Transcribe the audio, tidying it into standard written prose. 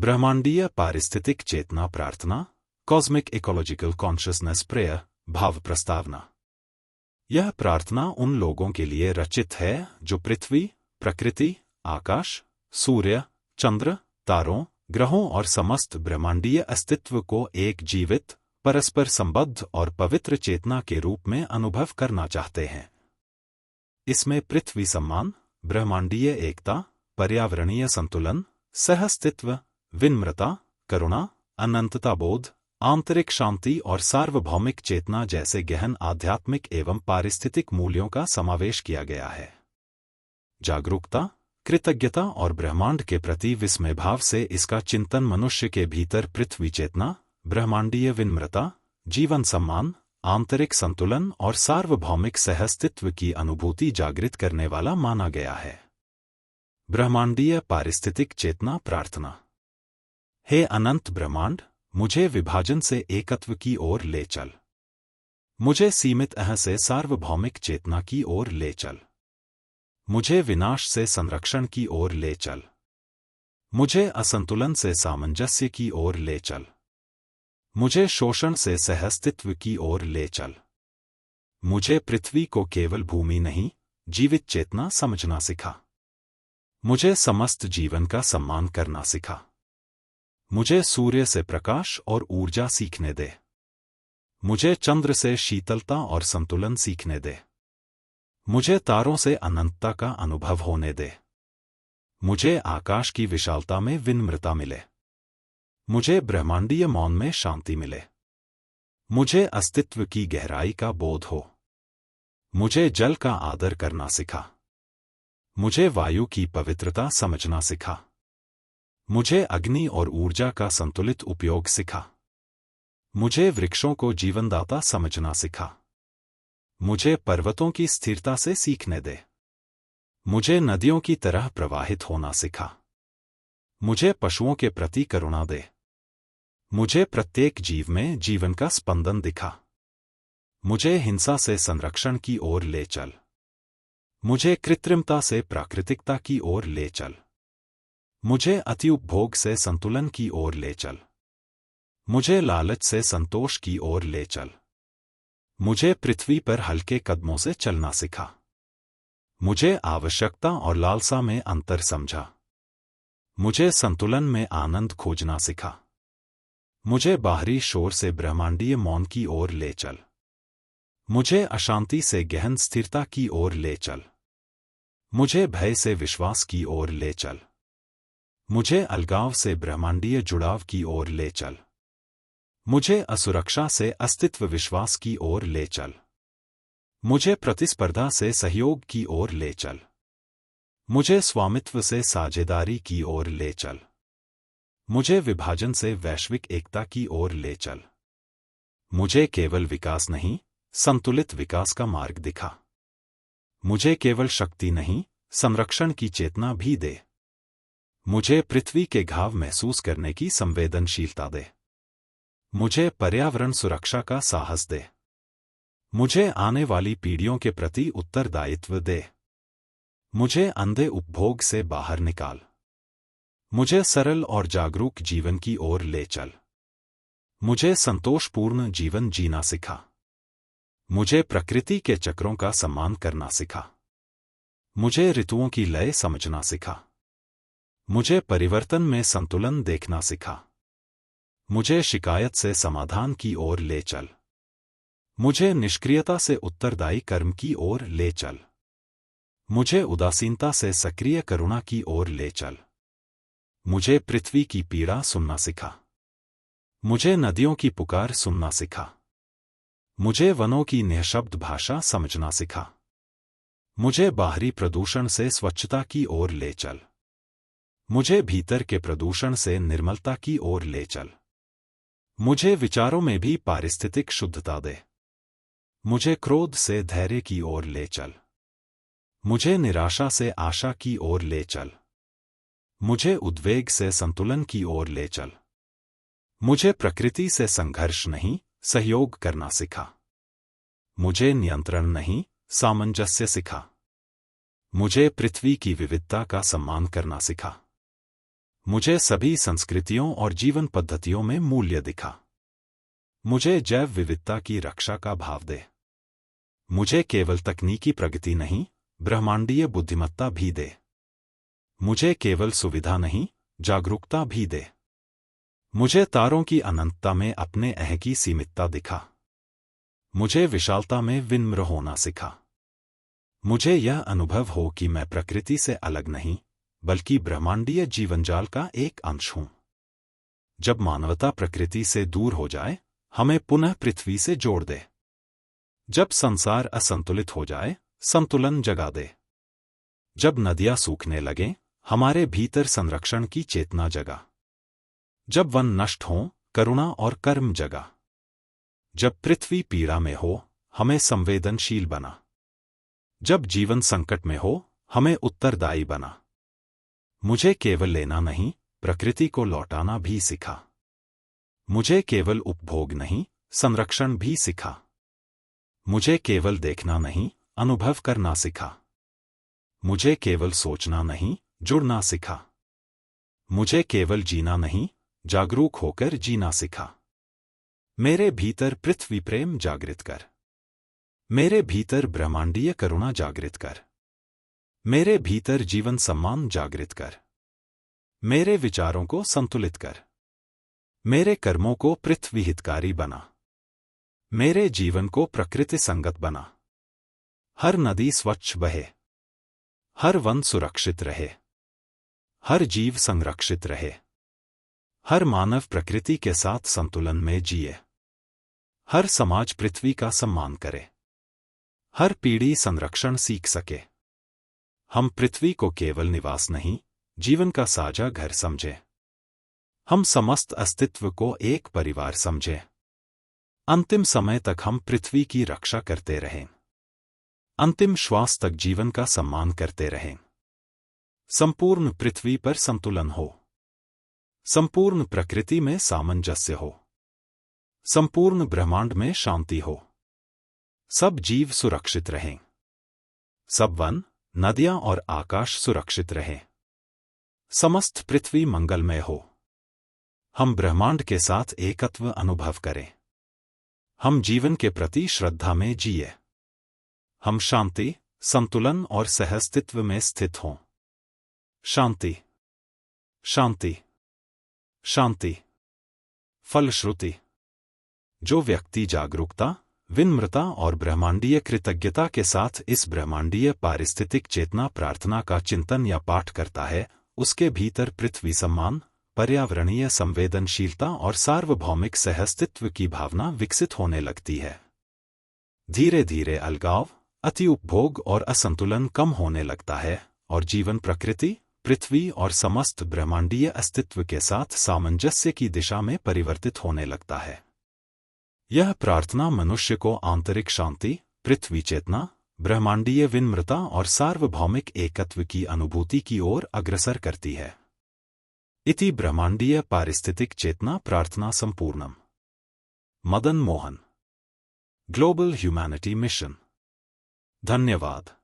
ब्रह्मांडीय पारिस्थितिक चेतना प्रार्थना, कॉस्मिक इकोलॉजिकल कॉन्शियसनेस प्रेयर, भाव प्रस्तावना। यह प्रार्थना उन लोगों के लिए रचित है जो पृथ्वी, प्रकृति, आकाश, सूर्य, चंद्र, तारों, ग्रहों और समस्त ब्रह्मांडीय अस्तित्व को एक जीवित, परस्पर संबद्ध और पवित्र चेतना के रूप में अनुभव करना चाहते हैं। इसमें पृथ्वी सम्मान, ब्रह्मांडीय एकता, पर्यावरणीय संतुलन, सहअस्तित्व, विनम्रता, करुणा, अनंतता बोध, आंतरिक शांति और सार्वभौमिक चेतना जैसे गहन आध्यात्मिक एवं पारिस्थितिक मूल्यों का समावेश किया गया है। जागरूकता, कृतज्ञता और ब्रह्मांड के प्रति विस्मय भाव से इसका चिंतन मनुष्य के भीतर पृथ्वी चेतना, ब्रह्मांडीय विनम्रता, जीवन सम्मान, आंतरिक संतुलन और सार्वभौमिक सहअस्तित्व की अनुभूति जागृत करने वाला माना गया है। ब्रह्मांडीय पारिस्थितिक चेतना प्रार्थना। हे अनंत ब्रह्मांड, मुझे विभाजन से एकत्व की ओर ले चल। मुझे सीमित अह से सार्वभौमिक चेतना की ओर ले चल। मुझे विनाश से संरक्षण की ओर ले चल। मुझे असंतुलन से सामंजस्य की ओर ले चल। मुझे शोषण से सहअस्तित्व की ओर ले चल। मुझे पृथ्वी को केवल भूमि नहीं, जीवित चेतना समझना सिखा। मुझे समस्त जीवन का सम्मान करना सिखा। मुझे सूर्य से प्रकाश और ऊर्जा सीखने दे। मुझे चंद्र से शीतलता और संतुलन सीखने दे। मुझे तारों से अनंतता का अनुभव होने दे। मुझे आकाश की विशालता में विनम्रता मिले। मुझे ब्रह्मांडीय मौन में शांति मिले। मुझे अस्तित्व की गहराई का बोध हो। मुझे जल का आदर करना सिखा। मुझे वायु की पवित्रता समझना सिखा। मुझे अग्नि और ऊर्जा का संतुलित उपयोग सिखा। मुझे वृक्षों को जीवनदाता समझना सिखा। मुझे पर्वतों की स्थिरता से सीखने दे। मुझे नदियों की तरह प्रवाहित होना सिखा। मुझे पशुओं के प्रति करुणा दे। मुझे प्रत्येक जीव में जीवन का स्पंदन दिखा। मुझे हिंसा से संरक्षण की ओर ले चल। मुझे कृत्रिमता से प्राकृतिकता की ओर ले चल। मुझे अतिउपभोग से संतुलन की ओर ले चल। मुझे लालच से संतोष की ओर ले चल। मुझे पृथ्वी पर हल्के कदमों से चलना सिखा। मुझे आवश्यकता और लालसा में अंतर समझा। मुझे संतुलन में आनंद खोजना सिखा। मुझे बाहरी शोर से ब्रह्मांडीय मौन की ओर ले चल। मुझे अशांति से गहन स्थिरता की ओर ले चल। मुझे भय से विश्वास की ओर ले चल। मुझे अलगाव से ब्रह्मांडीय जुड़ाव की ओर ले चल। मुझे असुरक्षा से अस्तित्व विश्वास की ओर ले चल। मुझे प्रतिस्पर्धा से सहयोग की ओर ले चल। मुझे स्वामित्व से साझेदारी की ओर ले चल। मुझे विभाजन से वैश्विक एकता की ओर ले चल। मुझे केवल विकास नहीं, संतुलित विकास का मार्ग दिखा। मुझे केवल शक्ति नहीं, संरक्षण की चेतना भी दे। मुझे पृथ्वी के घाव महसूस करने की संवेदनशीलता दे। मुझे पर्यावरण सुरक्षा का साहस दे। मुझे आने वाली पीढ़ियों के प्रति उत्तरदायित्व दे। मुझे अंधे उपभोग से बाहर निकाल। मुझे सरल और जागरूक जीवन की ओर ले चल। मुझे संतोषपूर्ण जीवन जीना सिखा। मुझे प्रकृति के चक्रों का सम्मान करना सिखा। मुझे ऋतुओं की लय समझना सिखा। मुझे परिवर्तन में संतुलन देखना सिखा। मुझे शिकायत से समाधान की ओर ले चल। मुझे निष्क्रियता से उत्तरदायी कर्म की ओर ले चल। मुझे उदासीनता से सक्रिय करुणा की ओर ले चल। मुझे पृथ्वी की पीड़ा सुनना सिखा। मुझे नदियों की पुकार सुनना सिखा। मुझे वनों की निःशब्द भाषा समझना सिखा। मुझे बाहरी प्रदूषण से स्वच्छता की ओर ले चल। मुझे भीतर के प्रदूषण से निर्मलता की ओर ले चल। मुझे विचारों में भी पारिस्थितिक शुद्धता दे। मुझे क्रोध से धैर्य की ओर ले चल। मुझे निराशा से आशा की ओर ले चल। मुझे उद्वेग से संतुलन की ओर ले चल। मुझे प्रकृति से संघर्ष नहीं, सहयोग करना सिखा। मुझे नियंत्रण नहीं, सामंजस्य सिखा। मुझे पृथ्वी की विविधता का सम्मान करना सिखा। मुझे सभी संस्कृतियों और जीवन पद्धतियों में मूल्य दिखा। मुझे जैव विविधता की रक्षा का भाव दे। मुझे केवल तकनीकी प्रगति नहीं, ब्रह्मांडीय बुद्धिमत्ता भी दे। मुझे केवल सुविधा नहीं, जागरूकता भी दे। मुझे तारों की अनंतता में अपने अह की सीमितता दिखा। मुझे विशालता में विनम्र होना सिखा। मुझे यह अनुभव हो कि मैं प्रकृति से अलग नहीं, बल्कि ब्रह्मांडीय जीवनजाल का एक अंश हूं। जब मानवता प्रकृति से दूर हो जाए, हमें पुनः पृथ्वी से जोड़ दे। जब संसार असंतुलित हो जाए, संतुलन जगा दे। जब नदियां सूखने लगें, हमारे भीतर संरक्षण की चेतना जगा। जब वन नष्ट हों, करुणा और कर्म जगा। जब पृथ्वी पीड़ा में हो, हमें संवेदनशील बना। जब जीवन संकट में हो, हमें उत्तरदायी बना। मुझे केवल लेना नहीं, प्रकृति को लौटाना भी सिखा। मुझे केवल उपभोग नहीं, संरक्षण भी सिखा। मुझे केवल देखना नहीं, अनुभव करना सिखा। मुझे केवल सोचना नहीं, जुड़ना सिखा। मुझे केवल जीना नहीं, जागरूक होकर जीना सिखा। मेरे भीतर पृथ्वी प्रेम जागृत कर। मेरे भीतर ब्रह्मांडीय करुणा जागृत कर। मेरे भीतर जीवन सम्मान जागृत कर। मेरे विचारों को संतुलित कर। मेरे कर्मों को पृथ्वी हितकारी बना। मेरे जीवन को प्रकृति संगत बना। हर नदी स्वच्छ बहे। हर वन सुरक्षित रहे। हर जीव संरक्षित रहे। हर मानव प्रकृति के साथ संतुलन में जिए। हर समाज पृथ्वी का सम्मान करे। हर पीढ़ी संरक्षण सीख सके। हम पृथ्वी को केवल निवास नहीं, जीवन का साझा घर समझे। हम समस्त अस्तित्व को एक परिवार समझे। अंतिम समय तक हम पृथ्वी की रक्षा करते रहें। अंतिम श्वास तक जीवन का सम्मान करते रहें। संपूर्ण पृथ्वी पर संतुलन हो। संपूर्ण प्रकृति में सामंजस्य हो। संपूर्ण ब्रह्मांड में शांति हो। सब जीव सुरक्षित रहें। सब वन, नदियां और आकाश सुरक्षित रहें। समस्त पृथ्वी मंगलमय हो। हम ब्रह्मांड के साथ एकत्व अनुभव करें। हम जीवन के प्रति श्रद्धा में जिए। हम शांति, संतुलन और सहअस्तित्व में स्थित हों। शांति, शांति, शांति। फलश्रुति, जो व्यक्ति जागरूकता, विनम्रता और ब्रह्मांडीय कृतज्ञता के साथ इस ब्रह्मांडीय पारिस्थितिक चेतना प्रार्थना का चिंतन या पाठ करता है, उसके भीतर पृथ्वी सम्मान, पर्यावरणीय संवेदनशीलता और सार्वभौमिक सहअस्तित्व की भावना विकसित होने लगती है। धीरे धीरे अलगाव, अति उपभोग और असंतुलन कम होने लगता है और जीवन प्रकृति, पृथ्वी और समस्त ब्रह्मांडीय अस्तित्व के साथ सामंजस्य की दिशा में परिवर्तित होने लगता है। यह प्रार्थना मनुष्य को आंतरिक शांति, पृथ्वी चेतना, ब्रह्मांडीय विनम्रता और सार्वभौमिक एकत्व की अनुभूति की ओर अग्रसर करती है। इति ब्रह्मांडीय पारिस्थितिक चेतना प्रार्थना संपूर्णम। Madan Mohan, global humanity mission. धन्यवाद।